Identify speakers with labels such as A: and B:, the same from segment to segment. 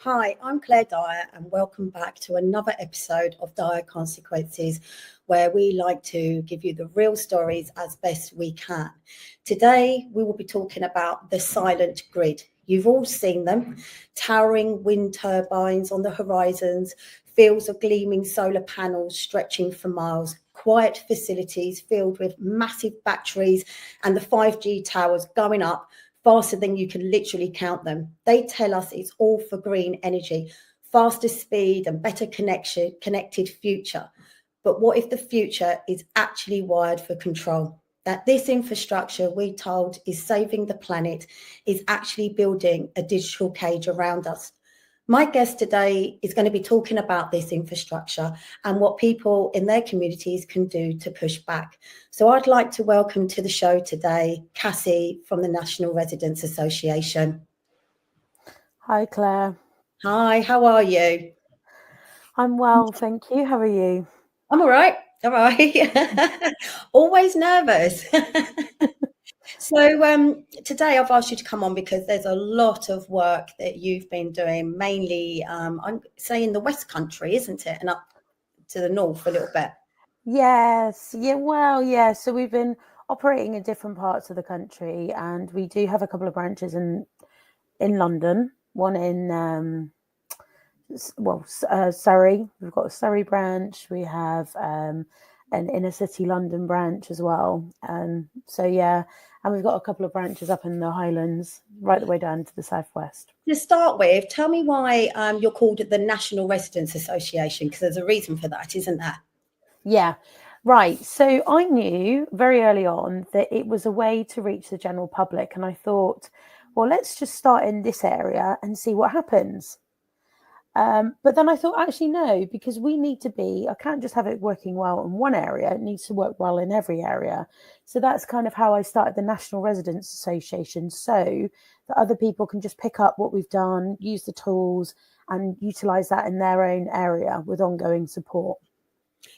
A: Hi, I'm Claire Dyer, and welcome back to another episode of Dyer Consequences, where we like to give you the real stories as best we can. Today, we will be talking about the silent grid. You've all seen them, towering wind turbines on the horizons, fields of gleaming solar panels stretching for miles, quiet facilities filled with massive batteries, and the 5G towers going up faster than you can literally count them. They tell us it's all for green energy, faster speed and better connected future. But what if the future is actually wired for control? That this infrastructure we told is saving the planet is actually building a digital cage around us. My guest today is going to be talking about this infrastructure and what people in their communities can do to push back. So I'd like to welcome to the show today, Cassie from the National Residents Association.
B: Hi, Claire.
A: Hi, how are you?
B: I'm well, thank you. How are you?
A: I'm all right. All right. Always nervous. So today I've asked you to come on because there's a lot of work that you've been doing, mainly I'm saying the West Country, isn't it? And up to the north a little bit.
B: Yes. Yeah. So we've been operating in different parts of the country, and we do have a couple of branches in London. One in Surrey. We've got a Surrey branch. We have an inner city London branch as well. So yeah, and we've got a couple of branches up in the Highlands, right the way down to the southwest.
A: To start with, tell me why you're called the National Residents Association, because there's a reason for that, isn't there?
B: Yeah, right. So I knew very early on that it was a way to reach the general public. And I thought, well, let's just start in this area and see what happens. But then I thought, actually, no, because I can't just have it working well in one area. It needs to work well in every area. So that's kind of how I started the National Residents Association, so that other people can just pick up what we've done, use the tools, and utilize that in their own area with ongoing support.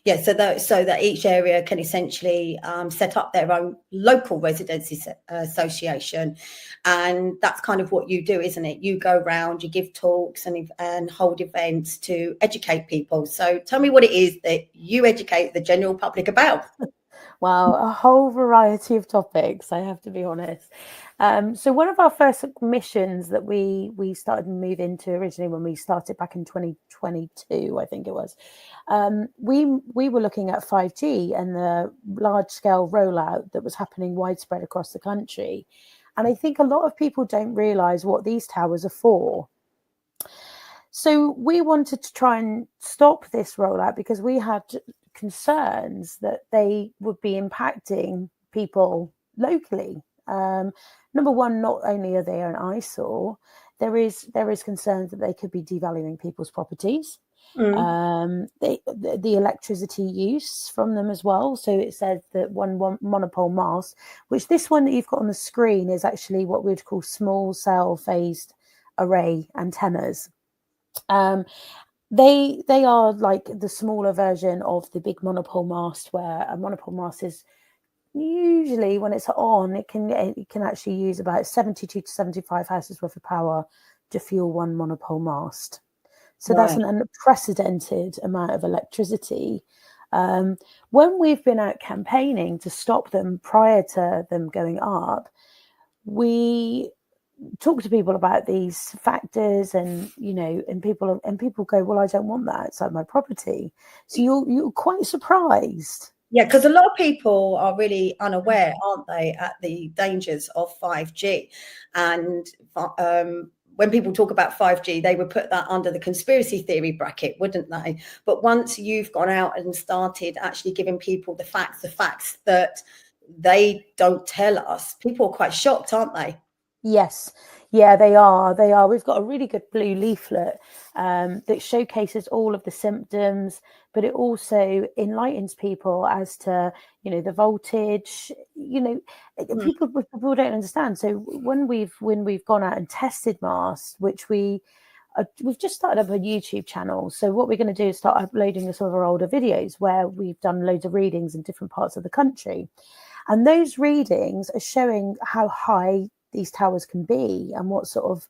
A: Yeah, so that each area can essentially set up their own local residency association, and that's kind of what you do, isn't it? You go around, you give talks and hold events to educate people. So tell me what it is that you educate the general public about.
B: Well, a whole variety of topics, I have to be honest. So one of our first missions that we started to move into originally when we started back in 2022, I think it was, we were looking at 5G and the large scale rollout that was happening widespread across the country. And I think a lot of people don't realize what these towers are for. So we wanted to try and stop this rollout because we had concerns that they would be impacting people locally. Number one, not only are they an eyesore, there is concerns that they could be devaluing people's properties. The electricity use from them as well. So it says that one monopole mast, which this one that you've got on the screen is actually what we'd call small cell phased array antennas. They are like the smaller version of the big monopole mast, where a monopole mast is usually, when it's on, it can actually use about 72 to 75 houses worth of power to fuel one monopole mast. So right. That's an unprecedented amount of electricity. When we've been out campaigning to stop them prior to them going up, we talk to people about these factors, and people go, well, I don't want that outside my property. So you're quite surprised.
A: Yeah, because a lot of people are really unaware, aren't they, at the dangers of 5G. And when people talk about 5G, they would put that under the conspiracy theory bracket, wouldn't they? But once you've gone out and started actually giving people the facts that they don't tell us, people are quite shocked, aren't they?
B: Yes. Yeah, they are. We've got a really good blue leaflet that showcases all of the symptoms, but it also enlightens people as to, the voltage. People don't understand. So when we've gone out and tested masts, which we've just started up a YouTube channel. So what we're going to do is start uploading some of our older videos where we've done loads of readings in different parts of the country, and those readings are showing how high these towers can be and what sort of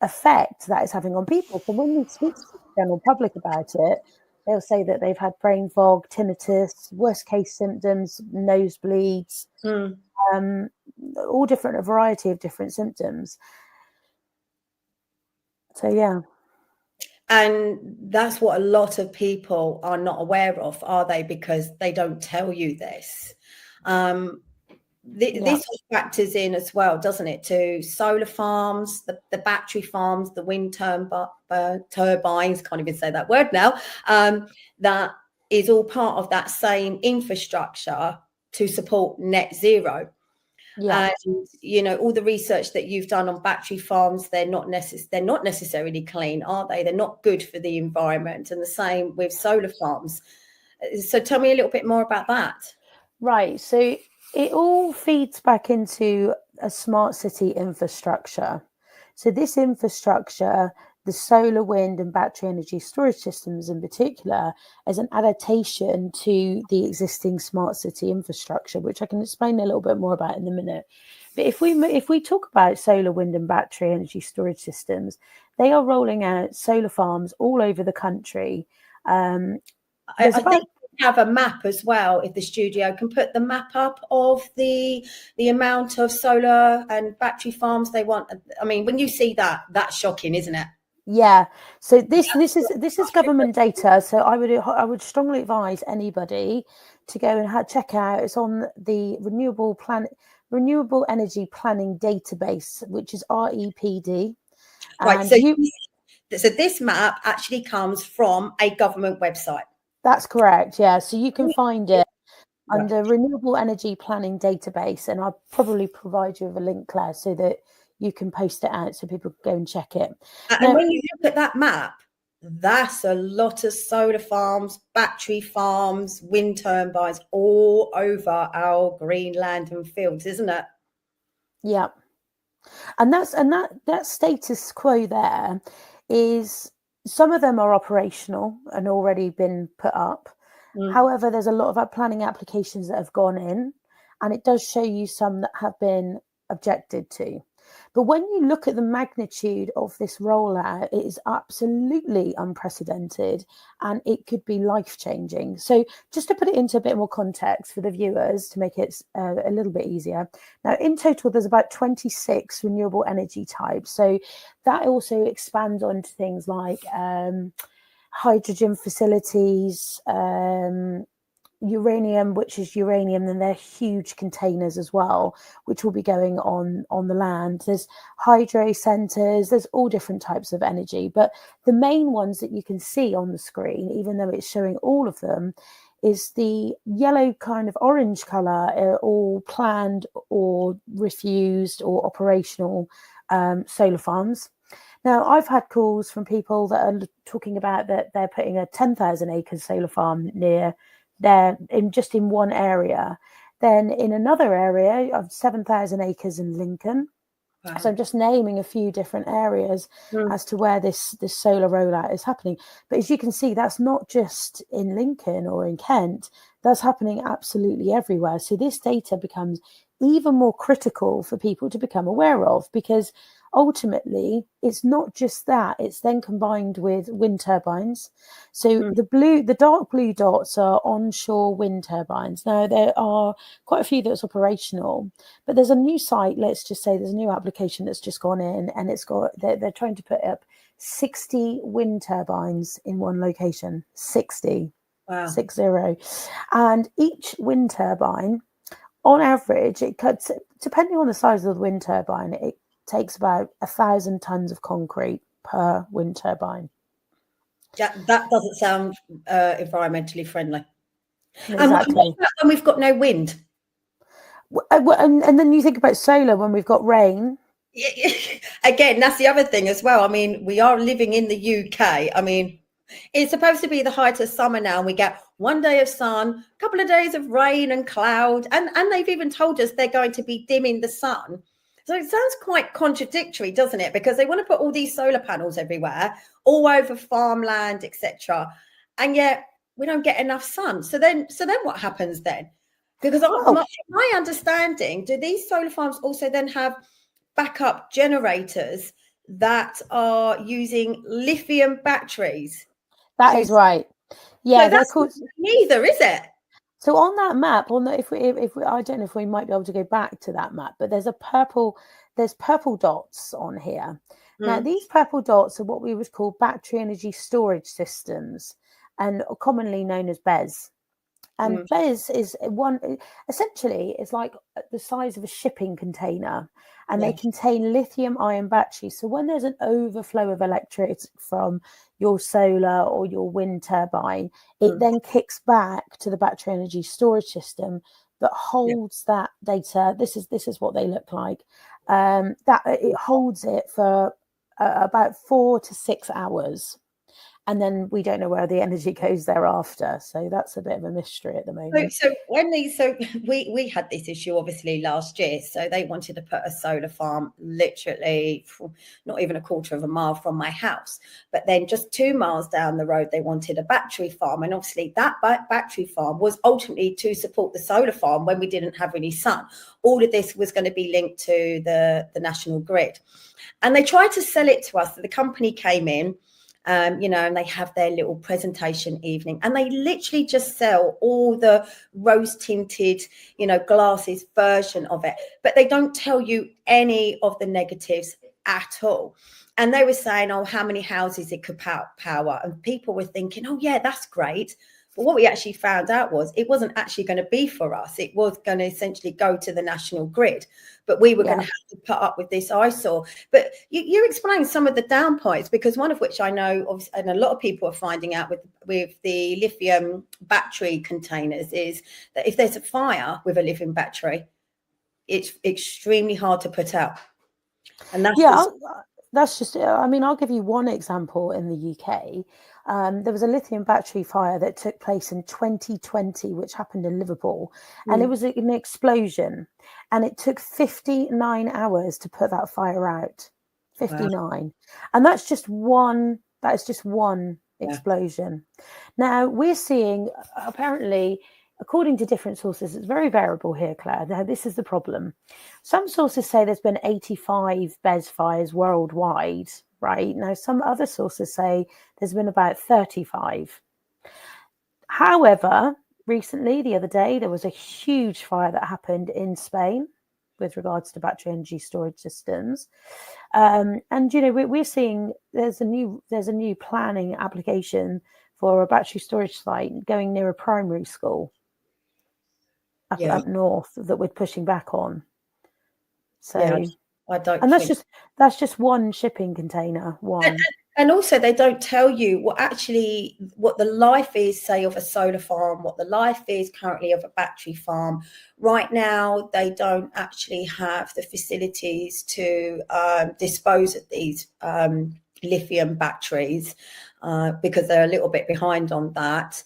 B: effect that is having on people. So when we speak to the general public about it, they'll say that they've had brain fog, tinnitus, worst case symptoms, nosebleeds, all different, a variety of different symptoms. So, yeah.
A: And that's what a lot of people are not aware of, are they? Because they don't tell you this. This factors in as well, doesn't it, to solar farms, the battery farms, the wind turbines, can't even say that word now, that is all part of that same infrastructure to support net zero.
B: Yeah.
A: And you know, all the research that you've done on battery farms, they're not necessarily clean, are they? They're not good for the environment. And the same with solar farms. So tell me a little bit more about that.
B: Right. So it all feeds back into a smart city infrastructure. So this infrastructure, the solar, wind, and battery energy storage systems in particular, is an adaptation to the existing smart city infrastructure, which I can explain a little bit more about in a minute. But if we talk about solar, wind, and battery energy storage systems, they are rolling out solar farms all over the country.
A: I think we have a map as well. If the studio can put the map up of the amount of solar and battery farms they want. I mean, when you see that, that's shocking, isn't it?
B: Yeah. So this is government data. So I would strongly advise anybody to go and check out. It's on the Renewable Energy Planning Database, which is REPD.
A: Right. So this map actually comes from a government website.
B: That's correct. Yeah. So you can find it under Renewable Energy Planning Database, and I'll probably provide you with a link, Claire, so that you can post it out so people can go and check it.
A: And when you look at that map, that's a lot of solar farms, battery farms, wind turbines all over our green land and fields, isn't it?
B: Yeah. And that status quo there is, some of them are operational and already been put up. However, there's a lot of planning applications that have gone in, and it does show you some that have been objected to. But when you look at the magnitude of this rollout, it is absolutely unprecedented, and it could be life-changing. So just to put it into a bit more context for the viewers, to make it a little bit easier. Now, in total, there's about 26 renewable energy types. So that also expands onto things like hydrogen facilities, uranium, which is uranium, and they're huge containers as well, which will be going on the land. There's hydro centres, there's all different types of energy, but the main ones that you can see on the screen, even though it's showing all of them, is the yellow kind of orange colour, all planned or refused or operational solar farms. Now, I've had calls from people that are talking about that they're putting a 10,000 acre solar farm near there in one area. Then in another area of 7,000 acres in Lincoln. Wow. So I'm just naming a few different areas as to where this solar rollout is happening. But as you can see, that's not just in Lincoln or in Kent. That's happening absolutely everywhere. So this data becomes even more critical for people to become aware of, because ultimately it's not just that, it's then combined with wind turbines. So the dark blue dots are onshore wind turbines. Now, there are quite a few that's operational, but there's a new site, let's just say there's a new application that's just gone in, and they're trying to put up 60 wind turbines in one location. 60. Wow. 60. And each wind turbine, on average, it cuts, depending on the size of the wind turbine, it takes about 1,000 tons of concrete per wind turbine.
A: Yeah, that doesn't sound environmentally friendly.
B: Exactly.
A: And we've got no wind.
B: And then you think about solar when we've got rain.
A: Again, that's the other thing as well. I mean, we are living in the UK. I mean, it's supposed to be the height of summer now, and we get one day of sun, a couple of days of rain and cloud, and they've even told us they're going to be dimming the sun. So it sounds quite contradictory, doesn't it? Because they want to put all these solar panels everywhere, all over farmland, etc., and yet we don't get enough sun. So then what happens then? Because my understanding, do these solar farms also then have backup generators that are using lithium batteries.
B: That is right.
A: So
B: Yeah, they're
A: that's
B: called.
A: neither, is it?
B: So on that map, if we, I don't know if we might be able to go back to that map, but there's purple dots on here. Now, these purple dots are what we would call battery energy storage systems, and commonly known as BESS. And BESS is essentially, it's like the size of a shipping container, and they contain lithium ion batteries. So when there's an overflow of electricity from your solar or your wind turbine, it then kicks back to the battery energy storage system that holds that data. This is what they look like. That it holds it for about 4 to 6 hours. And then we don't know where the energy goes thereafter. So that's a bit of a mystery at the moment.
A: So we had this issue obviously last year. So they wanted to put a solar farm literally not even a quarter of a mile from my house. But then just 2 miles down the road, they wanted a battery farm. And obviously that battery farm was ultimately to support the solar farm when we didn't have any sun. All of this was going to be linked to the national grid. And they tried to sell it to us. So the company came in. And they have their little presentation evening, and they literally just sell all the rose tinted, glasses version of it, but they don't tell you any of the negatives at all. And they were saying, oh, how many houses it could power. And people were thinking, oh, yeah, that's great. But what we actually found out was it wasn't actually going to be for us. It was going to essentially go to the national grid. But we were going to have to put up with this eyesore. But you explained some of the down points, because one of which I know, and a lot of people are finding out with the lithium battery containers, is that if there's a fire with a lithium battery, it's extremely hard to put out. And
B: that's just, I mean, I'll give you one example in the UK. There was a lithium battery fire that took place in 2020, which happened in Liverpool, and it was an explosion, and it took 59 hours to put that fire out. 59. Wow. And that's just one explosion. Now we're seeing, apparently, according to different sources, it's very variable here, Claire. Now, this is the problem. Some sources say there's been 85 BESS fires worldwide, right? Now, some other sources say there's been about 35. However, recently, the other day, there was a huge fire that happened in Spain with regards to battery energy storage systems. And, we're seeing there's a new planning application for a battery storage site going near a primary school up north that we're pushing back on. So
A: I don't.
B: And that's just one shipping container. One.
A: And also, they don't tell you what the life is, say, of a solar farm, what the life is currently of a battery farm. Right now, they don't actually have the facilities to dispose of these lithium batteries because they're a little bit behind on that.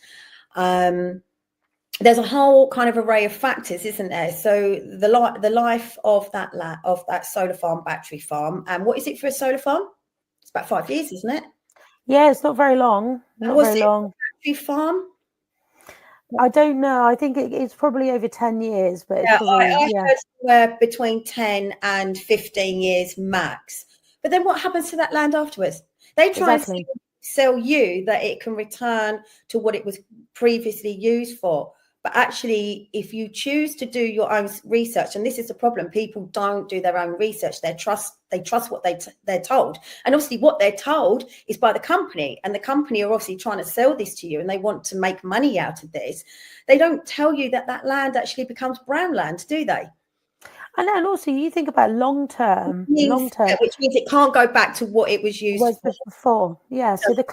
A: There's a whole kind of array of factors, isn't there? So the life of that solar farm, battery farm, and what is it for a solar farm? It's about 5 years, isn't it?
B: Yeah, it's not very long. Not very long.
A: Battery farm?
B: I don't know. I think it's probably over 10 years, but it's
A: probably, I heard somewhere between 10 and 15 years max. But then what happens to that land afterwards? They try and sell you that it can return to what it was previously used for. But actually, if you choose to do your own research, and this is the problem, people don't do their own research. They trust what they're told. And obviously what they're told is by the company, and the company are obviously trying to sell this to you, and they want to make money out of this. They don't tell you that land actually becomes brown land, do they?
B: And also, you think about long term,
A: which means it can't go back to what it was used
B: before. Yeah. So the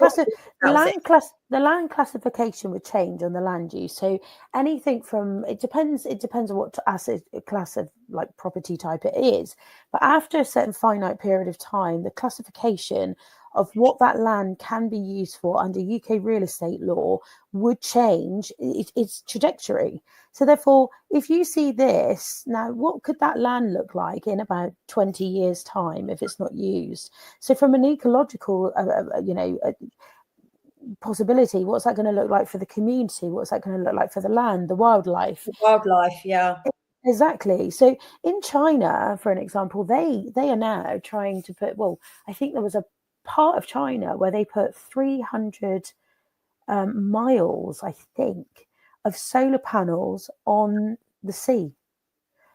B: land classification would change on the land use. So anything from it depends on what asset class of like property type it is. But after a certain finite period of time, the classification of what that land can be used for under UK real estate law would change its trajectory. So therefore, if you see this, now what could that land look like in about 20 years' time if it's not used? So from an ecological, possibility, what's that going to look like for the community? What's that going to look like for the land, the wildlife?
A: Yeah.
B: Exactly. So in China, for an example, they are now trying to put, well, I think there was a part of China where they put 300 miles, I think, of solar panels on the sea.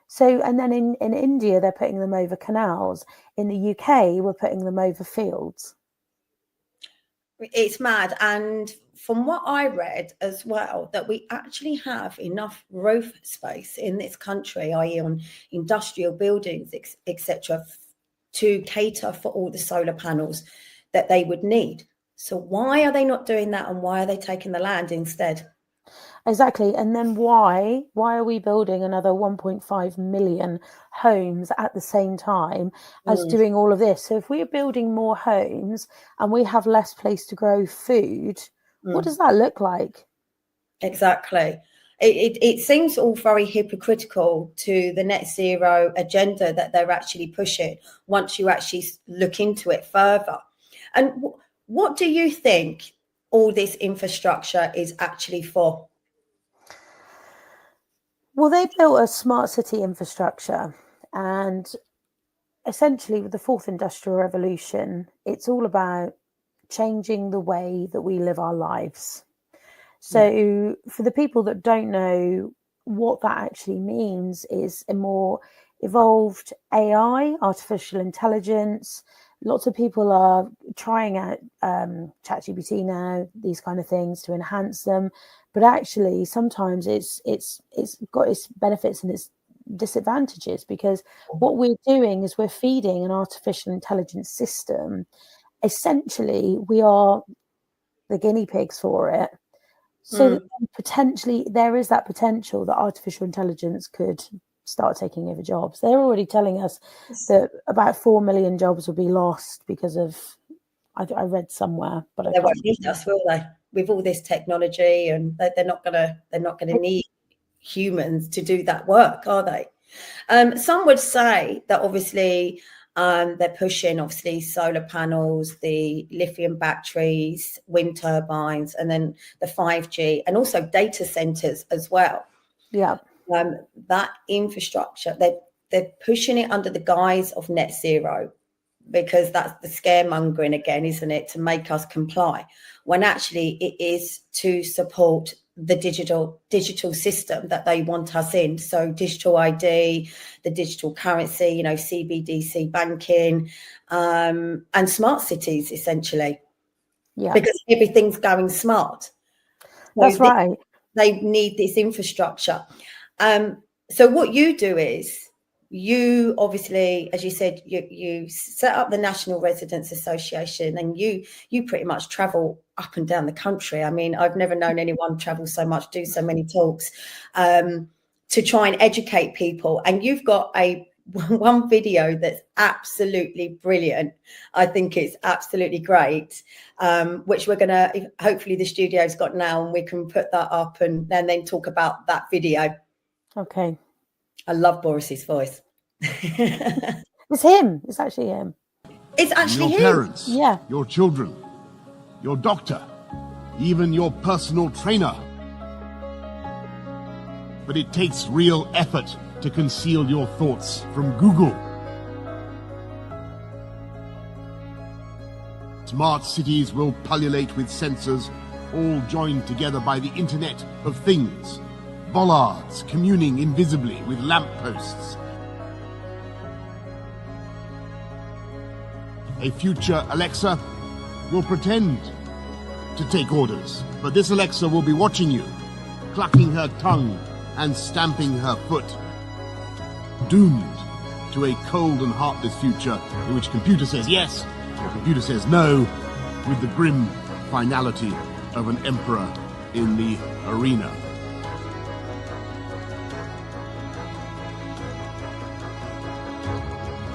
B: So, and then in India, they're putting them over canals. In the UK, we're putting them over fields.
A: It's mad. And from what I read as well, that we actually have enough roof space in this country, i.e. on industrial buildings, etc., to cater for all the solar panels that they would need. So why are they not doing that, and why are they taking the land instead?
B: Exactly. And then why are we building another 1.5 million homes at the same time as doing all of this? So if we're building more homes and we have less place to grow food, what does that look like?
A: Exactly. It seems all very hypocritical to the net zero agenda that they're actually pushing once you actually look into it further. And what do you think all this infrastructure is actually for?
B: Well, they built a smart city infrastructure, and essentially with the fourth industrial revolution, it's all about changing the way that we live our lives. So for the people that don't know what that actually means, is a more evolved AI, artificial intelligence. Lots of people are trying out ChatGPT now, these kind of things to enhance them. But actually, sometimes it's got its benefits and its disadvantages, because what we're doing is we're feeding an artificial intelligence system. Essentially, we are the guinea pigs for it. So that potentially there is that potential that artificial intelligence could start taking over jobs. They're already telling us that about 4 million jobs will be lost because of, I read somewhere, but
A: They won't need us, will they? With all this technology, and they're not gonna need humans to do that work, are they? Some would say that obviously they're pushing obviously solar panels, the lithium batteries, wind turbines, and then the 5G, and also data centers as well.
B: Yeah.
A: That infrastructure, they're pushing it under the guise of net zero, because that's the scaremongering again, isn't it, to make us comply, when actually it is to support the digital system that they want us in. So digital ID, the digital currency, you know, CBDC banking, and smart cities, essentially.
B: Yeah,
A: because everything's going smart.
B: that's right.
A: They need this infrastructure. So what you do is, you obviously, as you said, you set up the National Residents Association, and you pretty much travel up and down the country. I mean, I've never known anyone travel so much, do so many talks, to try and educate people. And you've got one video that's absolutely brilliant. I think it's absolutely great, which we're gonna, hopefully the studio's got now, and we can put that up and then talk about that video.
B: Okay.
A: I love Boris's voice.
B: It's him. It's actually him.
A: It's actually
C: your
A: him.
C: parents,
B: Yeah.
C: your children, your doctor, even your personal trainer. But it takes real effort to conceal your thoughts from Google. Smart cities will pullulate with sensors, all joined together by the Internet of Things. Bollards communing invisibly with lampposts. A future Alexa will pretend to take orders, but this Alexa will be watching you, clucking her tongue and stamping her foot. Doomed to a cold and heartless future in which computer says yes or computer says no, with the grim finality of an emperor in the arena.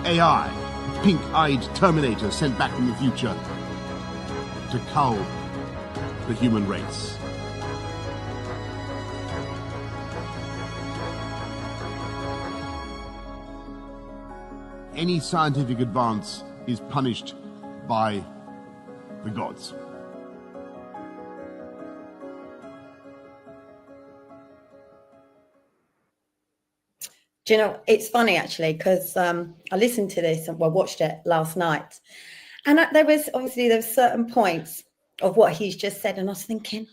C: AI, pink-eyed Terminator sent back from the future to cull the human race. Any scientific advance is punished by the gods.
A: Do you know, it's funny actually, because I listened to this and watched it last night. And there was certain points of what he's just said. And I was thinking,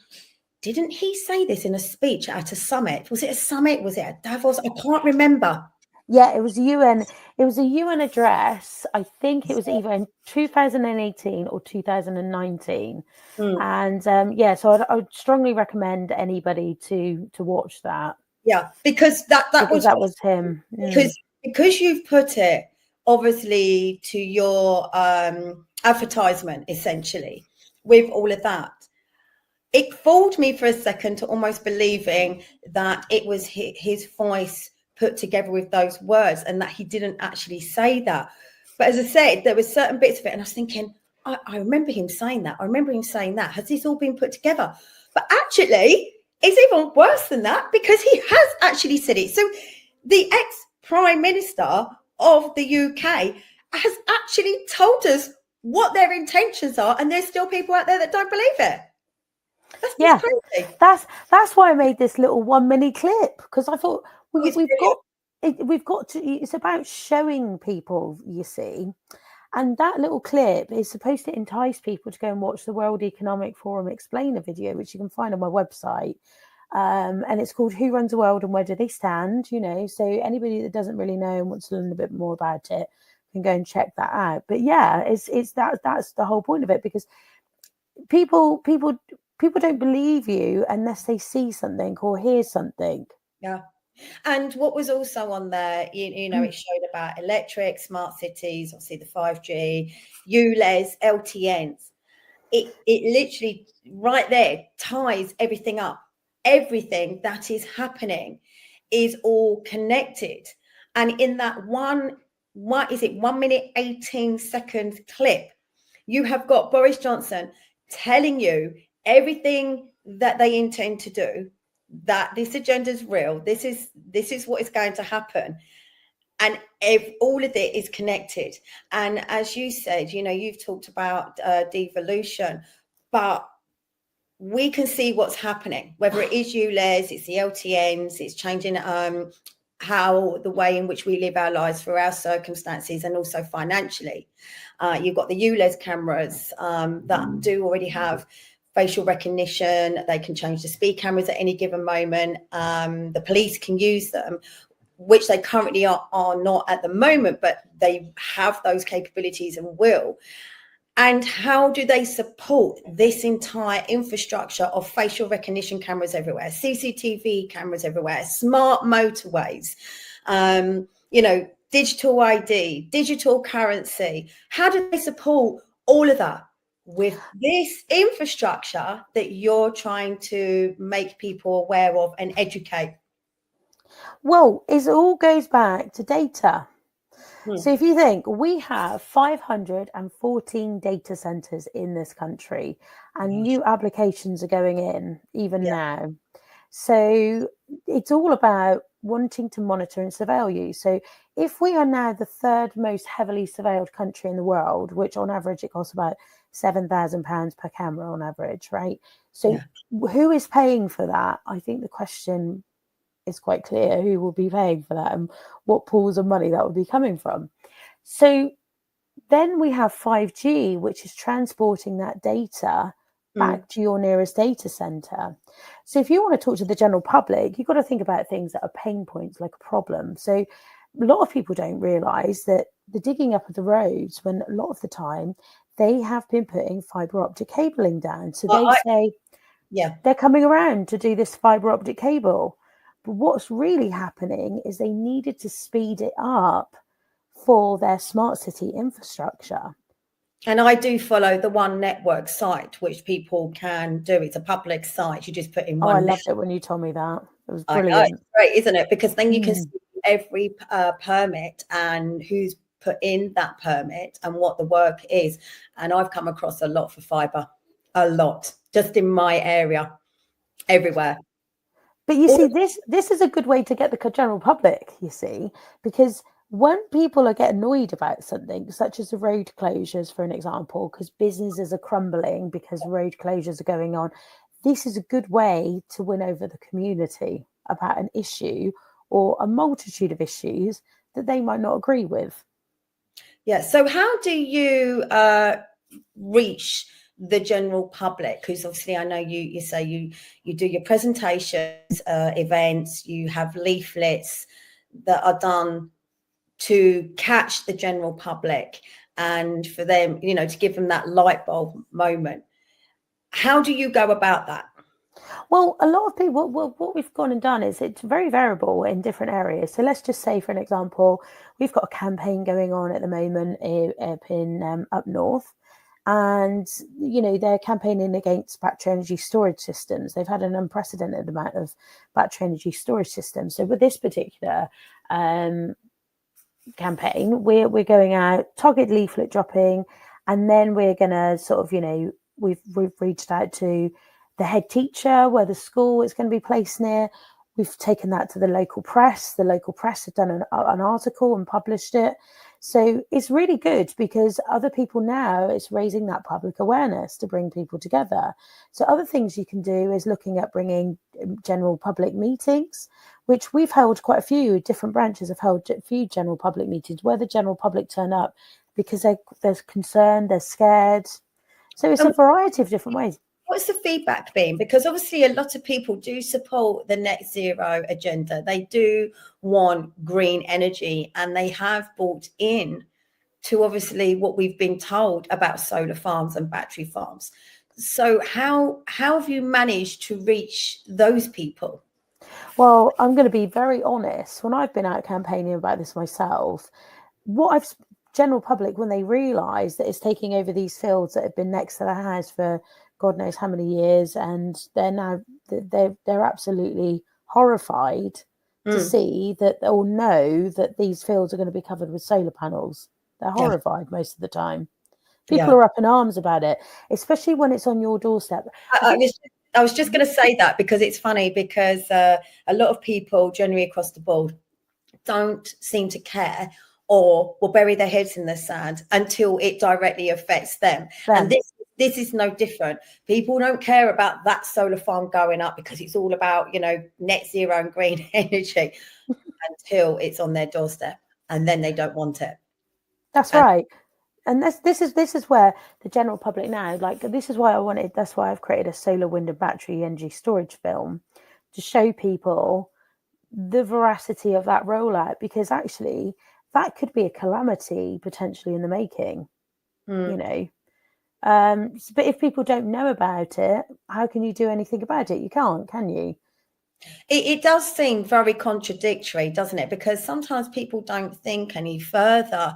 A: didn't he say this in a speech at a summit? Was it a summit? Was it a Davos? I can't remember.
B: Yeah, it was UN. It was a UN address. I think it was either in 2018 or 2019. And so I would strongly recommend anybody to watch that.
A: Yeah, because that
B: was him.
A: Because you've put it obviously to your advertisement essentially with all of that. It fooled me for a second to almost believing that it was his voice put together with those words and that he didn't actually say that. But as I said, there were certain bits of it and I was thinking, I remember him saying that. I remember him saying that. Has this all been put together? But actually, it's even worse than that because he has actually said it. So the ex-Prime Minister of the UK has actually told us what their intentions are, and there's still people out there that don't believe it.
B: That's crazy. That's why I made this little 1 minute clip, because I thought we've got to. It's about showing people, you see, and that little clip is supposed to entice people to go and watch the World Economic Forum Explainer video, which you can find on my website. And it's called "Who Runs the World and Where Do They Stand?" You know, so anybody that doesn't really know and wants to learn a bit more about it can go and check that out. But yeah, that's the whole point of it, because people don't believe you unless they see something or hear something.
A: Yeah. And what was also on there, you know, it showed about electric, smart cities, obviously the 5G, ULEZ, LTNs. It literally right there ties everything up. Everything that is happening is all connected. And in that 1 minute, 18 second clip, you have got Boris Johnson telling you everything that they intend to do, that this agenda is real. This is what is going to happen. And if all of it is connected. And as you said, you know, you've talked about devolution, but we can see what's happening, whether it is ULEZ, it's the LTNs, it's changing how the way in which we live our lives for our circumstances and also financially. You've got the ULEZ cameras that do already have facial recognition. They can change the speed cameras at any given moment. The police can use them, which they currently are not at the moment, but they have those capabilities and will. And how do they support this entire infrastructure of facial recognition cameras everywhere, CCTV cameras everywhere, smart motorways, you know, digital ID, digital currency? How do they support all of that with this infrastructure that you're trying to make people aware of and educate?
B: Well, it all goes back to data. So if you think, we have 514 data centers in this country and new applications are going in even now. So it's all about wanting to monitor and surveil you. So if we are now the third most heavily surveilled country in the world, which on average it costs about £7,000 per camera on average, right? So who is paying for that? I think the question is quite clear. Who will be paying for that and what pools of money that will be coming from? So then we have 5G, which is transporting that data back to your nearest data center. So if you want to talk to the general public, you've got to think about things that are pain points, like a problem. So a lot of people don't realize that the digging up of the roads, when a lot of the time they have been putting fiber optic cabling down. So they say they're coming around to do this fiber optic cable. But what's really happening is they needed to speed it up for their smart city infrastructure.
A: And I do follow the One Network site, which people can do. It's a public site. You just put in one.
B: I loved it when you told me that. It was brilliant.
A: I know, it's great, isn't it? Because then you can see every permit and who's put in that permit and what the work is. And I've come across a lot for fibre, a lot, just in my area, everywhere.
B: But you see, this is a good way to get the general public, you see, because when people get annoyed about something, such as the road closures, for an example, because businesses are crumbling because road closures are going on, this is a good way to win over the community about an issue or a multitude of issues that they might not agree with.
A: Yeah. So how do you reach the general public? Because obviously I know you say you do your presentations, events, you have leaflets that are done to catch the general public and for them, to give them that light bulb moment. How do you go about that?
B: Well, a lot of people, what we've gone and done is it's very variable in different areas. So let's just say, for an example, we've got a campaign going on at the moment up north, and they're campaigning against battery energy storage systems. They've had an unprecedented amount of battery energy storage systems. So with this particular campaign, we're going out, target leaflet dropping, and then we're going to sort of, we've reached out to the head teacher where the school is going to be placed near. We've taken that to the local press. The local press have done an article and published it. So it's really good because other people now, it's raising that public awareness to bring people together. So other things you can do is looking at bringing general public meetings, which we've held quite a few. Different branches have held a few general public meetings where the general public turn up because they're concerned, they're scared. So it's a variety of different ways.
A: What's the feedback been? Because obviously a lot of people do support the net zero agenda. They do want green energy, and they have bought in to obviously what we've been told about solar farms and battery farms. So how have you managed to reach those people?
B: Well, I'm going to be very honest. When I've been out campaigning about this myself, general public, when they realise that it's taking over these fields that have been next to their house for God knows how many years, and they're absolutely horrified to see that, or know that these fields are going to be covered with solar panels. They're horrified most of the time. People are up in arms about it, especially when it's on your doorstep.
A: I was just going to say that because it's funny because a lot of people generally across the board don't seem to care or will bury their heads in the sand until it directly affects them. And this is no different. People don't care about that solar farm going up because it's all about, net zero and green energy until it's on their doorstep, and then they don't want it.
B: That's right. And this is where the general public now, this is why that's why I've created a solar, wind and battery energy storage film to show people the veracity of that rollout, because actually that could be a calamity potentially in the making, but if people don't know about it, how can you do anything about it? You can't, can you?
A: It does seem very contradictory, doesn't it? Because sometimes people don't think any further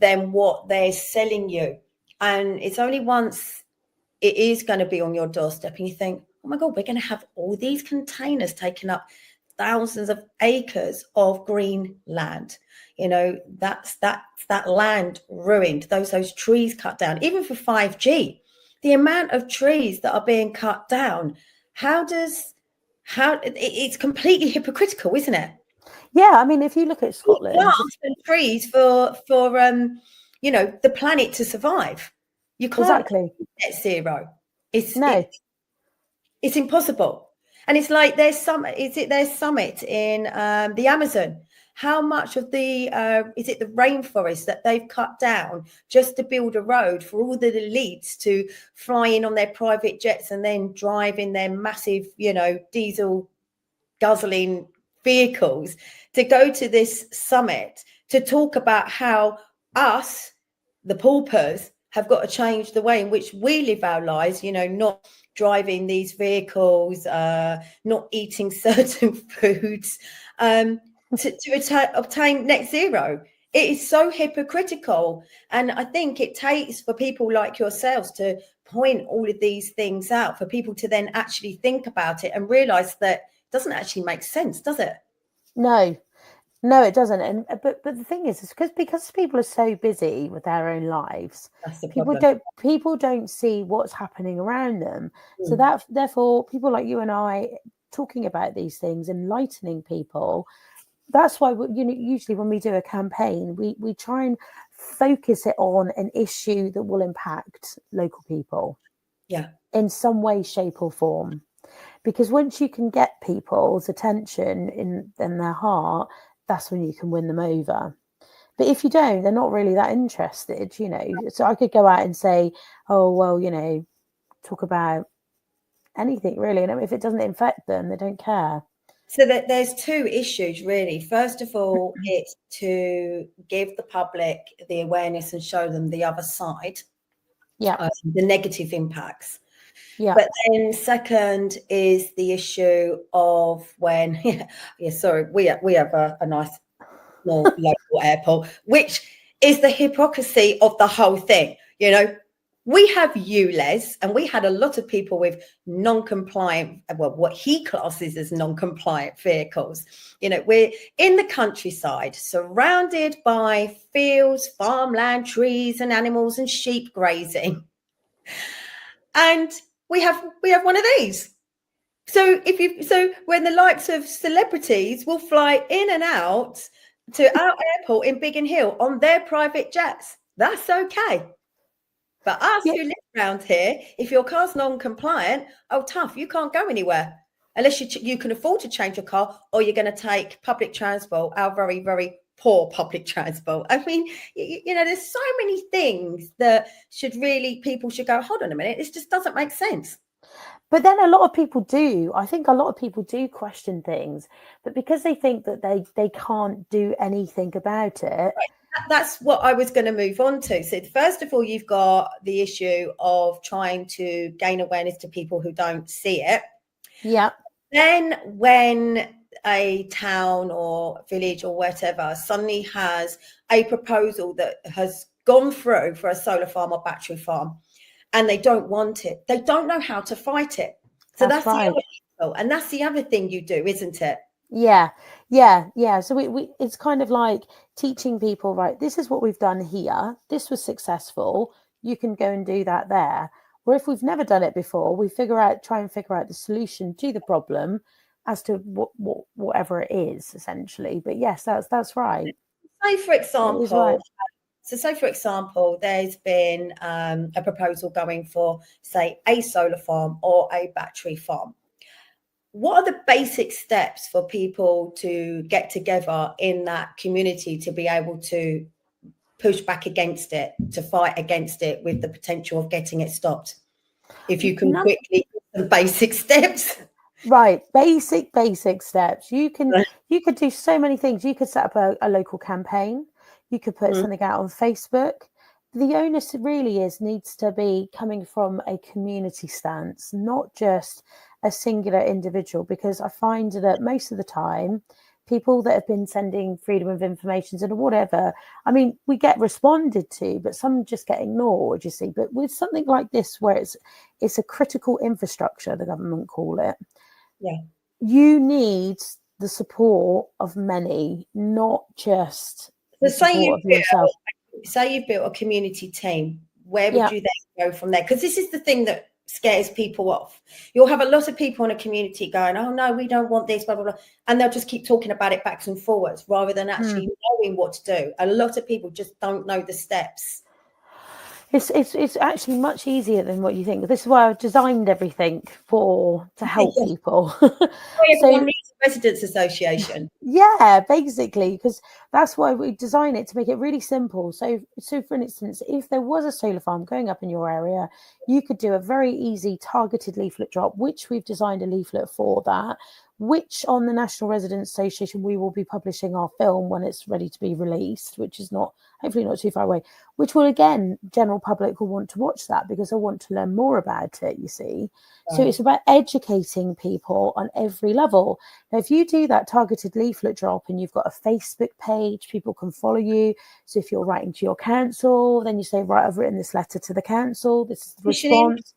A: than what they're selling you. And it's only once it is going to be on your doorstep and you think, oh my God, we're going to have all these containers taking up thousands of acres of green land. That's that land ruined, those trees cut down, even for 5G, the amount of trees that are being cut down. It's completely hypocritical, isn't it?
B: Yeah, I mean, if you look at Scotland,
A: and trees for the planet to survive. You can't
B: exactly
A: net zero. It's impossible. And it's like their summit in the Amazon. How much of the the rainforest that they've cut down just to build a road for all the elites to fly in on their private jets and then drive in their massive, diesel guzzling vehicles to go to this summit to talk about how us, the paupers, have got to change the way in which we live our lives, not driving these vehicles, not eating certain foods, to obtain net zero. It is so hypocritical. And I think it takes for people like yourselves to point all of these things out, for people to then actually think about it and realize that it doesn't actually make sense, does it?
B: No, it doesn't. And but the thing is because people are so busy with their own lives,
A: that's the problem.
B: People don't see what's happening around them. So that therefore people like you and I talking about these things, enlightening people. That's why usually when we do a campaign, we try and focus it on an issue that will impact local people.
A: Yeah.
B: In some way, shape or form. Because once you can get people's attention in their heart, that's when you can win them over. But if you don't, they're not really that interested, you know. So I could go out and say, oh, well, you know, talk about anything really. And if it doesn't infect them, they don't care.
A: So that there's two issues really. First of all, it's to give the public the awareness and show them the other side, the negative impacts.
B: Yeah.
A: But then second is the issue of when, we have a nice small local airport, which is the hypocrisy of the whole thing. You know, we have ULEZ, and we had a lot of people with non-compliant, well, what he classes as non-compliant vehicles. You know, we're in the countryside, surrounded by fields, farmland, trees, and animals and sheep grazing, and we have one of these. So when the likes of celebrities will fly in and out to our airport in Biggin Hill on their private jets, that's okay. But us who live around here, if your car's non-compliant, oh, tough, you can't go anywhere unless you can afford to change your car, or you're going to take public transport, our very, very poor public transport. I mean, you know, there's so many things that people should go, hold on a minute, this just doesn't make sense.
B: But then a lot of people do. I think a lot of people do question things, but because they think that they can't do anything about it.
A: Right. That's what I was going to move on to. So first of all, you've got the issue of trying to gain awareness to people who don't see it.
B: Yeah.
A: Then when a town or village or whatever suddenly has a proposal that has gone through for a solar farm or battery farm, and they don't want it, they don't know how to fight it. So that's right. And that's the other thing you do, isn't it?
B: Yeah. So we it's kind of like teaching people, right, this is what we've done here. This was successful. You can go and do that there. Or if we've never done it before, we try and figure out the solution to the problem as to whatever it is, essentially. But yes, that's right.
A: Say for example, there's been a proposal going for, say, a solar farm or a battery farm. What are the basic steps for people to get together in that community to be able to push back against it, to fight against it with the potential of getting it stopped? If you can quickly some basic steps.
B: Right, basic steps. You could do so many things. You could set up a local campaign. You could put something out on Facebook. The onus really needs to be coming from a community stance, not just a singular individual, because I find that most of the time people that have been sending freedom of information and whatever, I mean, we get responded to, but some just get ignored, you see. But with something like this, where it's a critical infrastructure, the government call it, you need the support of many, not just the support of yourself.
A: Say you've built a community team, where would you then go from there? Because this is the thing that scares people off. You'll have a lot of people in a community going, oh no, we don't want this, blah blah blah, and they'll just keep talking about it backwards and forwards rather than actually knowing what to do. A lot of people just don't know the steps.
B: It's actually much easier than what you think. This is why I've designed everything to help people.
A: Everyone needs a residents association.
B: Yeah, basically, because that's why we design it, to make it really simple. So for instance, if there was a solar farm going up in your area, you could do a very easy targeted leaflet drop, which we've designed a leaflet for that, which on the National Residents Association, we will be publishing our film when it's ready to be released, which is hopefully not too far away, which will, again, general public will want to watch that because they want to learn more about it, you see. Right. So it's about educating people on every level. Now, if you do that targeted leaflet drop and you've got a Facebook page, people can follow you. So if you're writing to your council, then you say, right, I've written this letter to the council. This is the response.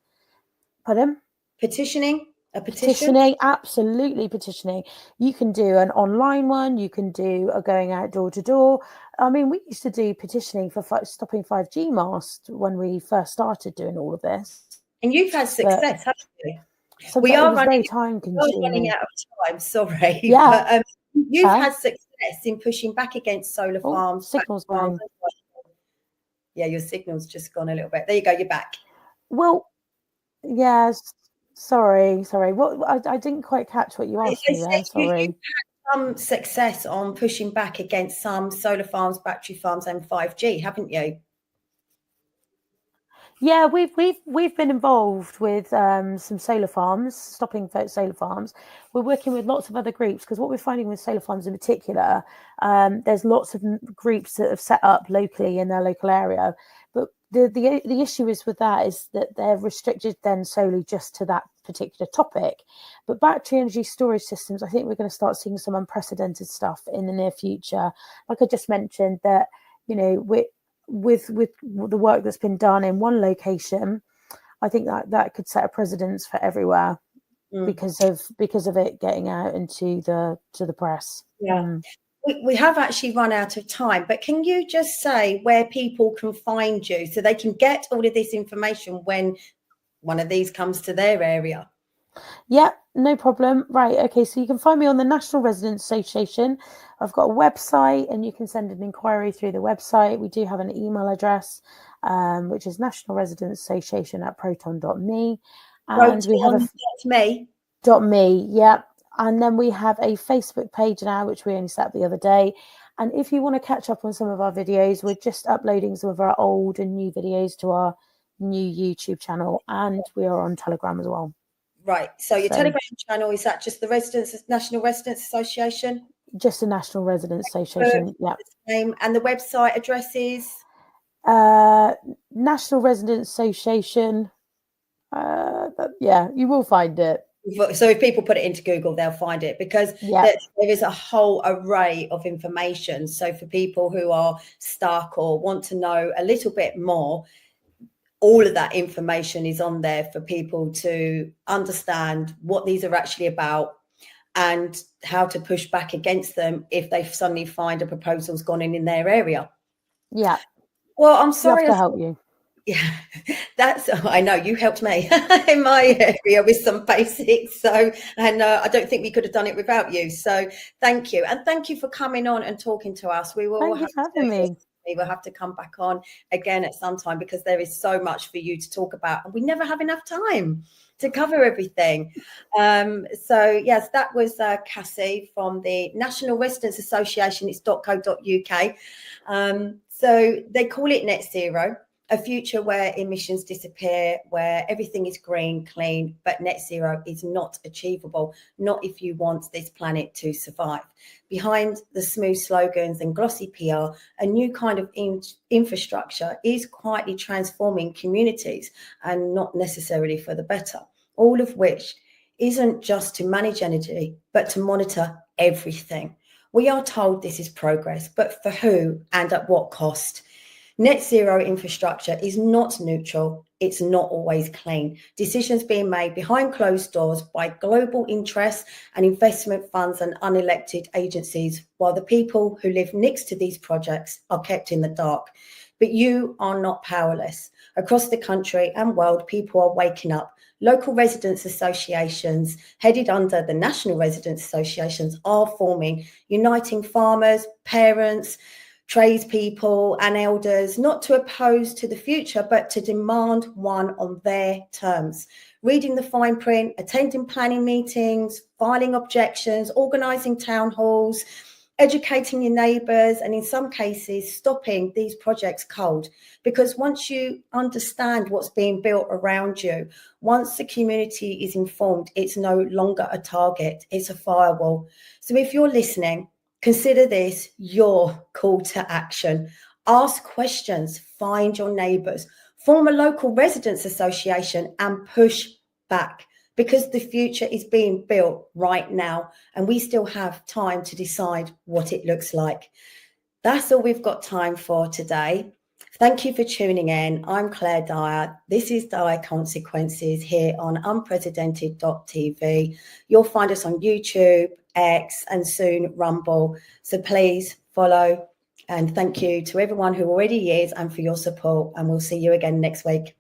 B: Pardon?
A: Petitioning? A petition?
B: Petitioning, absolutely petitioning. You can do an online one. You can do a going out door to door. I mean, we used to do petitioning for stopping 5G masts when we first started doing all of this.
A: And you've had success, haven't you?
B: So we are running
A: out of time. Sorry,
B: yeah.
A: But, you've had success in pushing back against solar farms.
B: Signal's going.
A: Yeah, your signal's just gone a little bit. There you go. You're back.
B: Well, yes. Sorry. What I didn't quite catch what you asked
A: They
B: me there.
A: said you
B: Sorry.
A: had some success on pushing back against some solar farms, battery farms, and 5G, haven't you?
B: Yeah, we've been involved with some solar farms, stopping solar farms. We're working with lots of other groups because what we're finding with solar farms in particular, there's lots of groups that have set up locally in their local area. But the issue is with that is that they're restricted then solely just to that particular topic. But battery energy storage systems, I think we're going to start seeing some unprecedented stuff in the near future. Like I just mentioned, that with the work that's been done in one location, I think that could set a precedence for everywhere because of it getting out into the press.
A: Yeah. We have actually run out of time, but can you just say where people can find you so they can get all of this information when one of these comes to their area?
B: Yeah, no problem. Right. Okay. So you can find me on the National Residents Association. I've got a website and you can send an inquiry through the website. We do have an email address, which is nationalresidenceassociation@proton.me. And we have .me. Yeah. And then we have a Facebook page now, which we only set up the other day. And if you want to catch up on some of our videos, we're just uploading some of our old and new videos to our new YouTube channel. And we are on Telegram as well.
A: Right. So your Telegram channel, is that just the National Residents Association?
B: Just the National Residents Association. Yeah.
A: And the website address is?
B: National Residents Association. Yeah, you will find it.
A: So if people put it into Google, they'll find it because there is a whole array of information. So for people who are stuck or want to know a little bit more, all of that information is on there for people to understand what these are actually about and how to push back against them if they suddenly find a proposal's gone in their area.
B: Yeah.
A: Well, I'm sorry
B: to help you.
A: Yeah, I know you helped me in my area with some basics. So, and I don't think we could have done it without you. So thank you. And thank you for coming on and talking to us. We will
B: Thank you for having me.
A: We will have to come back on again at some time because there is so much for you to talk about and we never have enough time to cover everything. So yes, that was Cassie from the National Residents Association. It's .co.uk. So they call it net zero. A future where emissions disappear, where everything is green, clean, but net zero is not achievable, not if you want this planet to survive. Behind the smooth slogans and glossy PR, a new kind of infrastructure is quietly transforming communities and not necessarily for the better, all of which isn't just to manage energy, but to monitor everything. We are told this is progress, but for who and at what cost? Net zero infrastructure is not neutral. It's not always clean. Decisions being made behind closed doors by global interests and investment funds and unelected agencies, while the people who live next to these projects are kept in the dark. But you are not powerless. Across the country and world, people are waking up. Local residents associations, headed under the National Residents Associations, are forming, uniting farmers, parents, tradespeople and elders, not to oppose to the future, but to demand one on their terms. Reading the fine print, attending planning meetings, filing objections, organising town halls, educating your neighbours, and in some cases, stopping these projects cold. Because once you understand what's being built around you, once the community is informed, it's no longer a target, it's a firewall. So if you're listening, consider this your call to action. Ask questions, find your neighbours, form a local residents association and push back because the future is being built right now and we still have time to decide what it looks like. That's all we've got time for today. Thank you for tuning in. I'm Claire Dyer. This is Dyer Consequences here on unprecedented.tv. You'll find us on YouTube, X, and soon Rumble. So please follow. And thank you to everyone who already is and for your support. And we'll see you again next week.